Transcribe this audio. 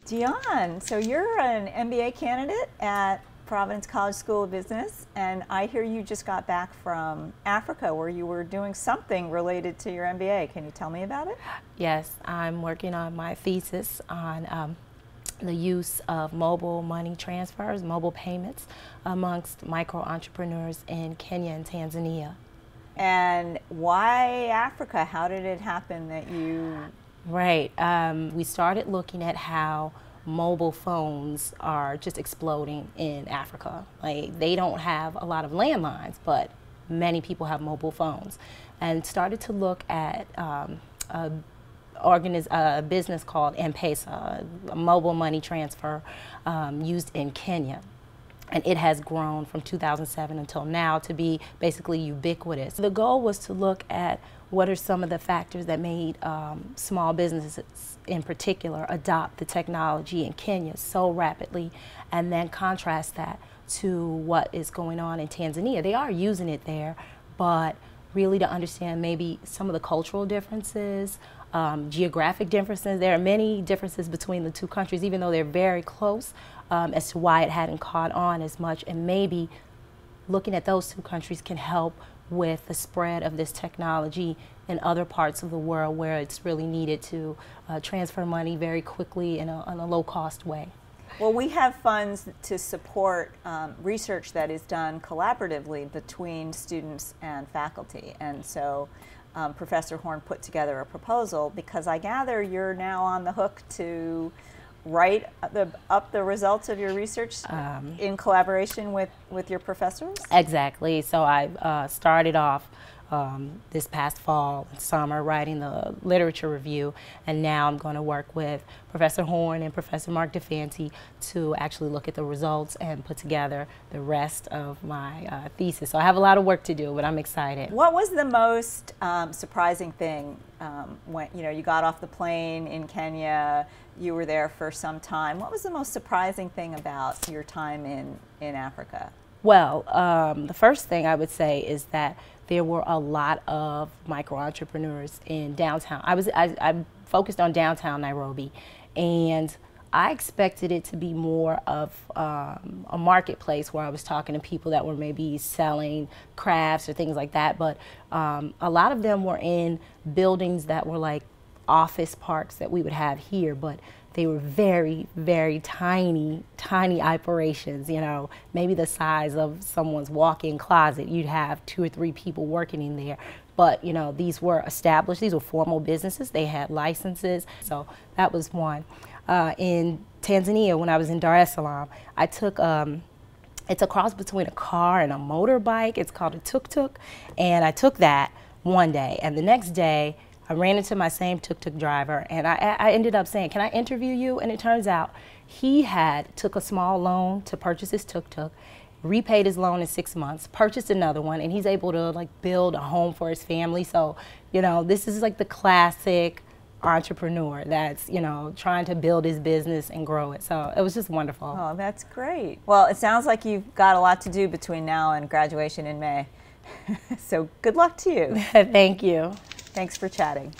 Dionne, so you're an MBA candidate at Providence College School of Business, and I hear you just got back from Africa where you were doing something related to your MBA. Can you tell me about it? Yes, I'm working on my thesis on the use of mobile money transfers, mobile payments amongst micro entrepreneurs in Kenya and Tanzania. And why Africa? How did it happen that you... Right. We started looking at how mobile phones are just exploding in Africa. Like, they don't have a lot of landlines, but many people have mobile phones. And started to look at a business called M-Pesa, a mobile money transfer used in Kenya. And it has grown from 2007 until now to be basically ubiquitous. The goal was to look at what are some of the factors that made small businesses in particular adopt the technology in Kenya so rapidly, and then contrast that to what is going on in Tanzania. They are using it there, but really to understand maybe some of the cultural differences, geographic differences. There are many differences between the two countries, even though they're very close, as to why it hadn't caught on as much, and maybe looking at those two countries can help with the spread of this technology in other parts of the world where it's really needed to transfer money very quickly in a low-cost way. Well, we have funds to support research that is done collaboratively between students and faculty, and so Professor Horn put together a proposal because I gather you're now on the hook to write up the results of your research in collaboration with your professors? Exactly. So I started off this past fall and summer writing the literature review, and now I'm going to work with Professor Horn and Professor Mark DeFanti to actually look at the results and put together the rest of my thesis. So I have a lot of work to do, but I'm excited. What was the most surprising thing when you got off the plane in Kenya? You were there for some time. What was the most surprising thing about your time in Africa? Well, the first thing I would say is that there were a lot of micro entrepreneurs in downtown. I focused on downtown Nairobi, and I expected it to be more of a marketplace where I was talking to people that were maybe selling crafts or things like that, but a lot of them were in buildings that were like office parks that we would have here, but they were very, very tiny operations, maybe the size of someone's walk-in closet. You'd have 2 or 3 people working in there. But, these were established, these were formal businesses, they had licenses, so that was one. In Tanzania, when I was in Dar es Salaam, I took, it's a cross between a car and a motorbike, it's called a tuk-tuk, and I took that one day, and the next day, I ran into my same tuk-tuk driver, and I ended up saying, "Can I interview you?" And it turns out he took a small loan to purchase his tuk-tuk, repaid his loan in 6 months, purchased another one, and he's able to build a home for his family. So, this is like the classic entrepreneur that's, trying to build his business and grow it. So it was just wonderful. Oh, that's great. Well, it sounds like you've got a lot to do between now and graduation in May. So good luck to you. Thank you. Thanks for chatting.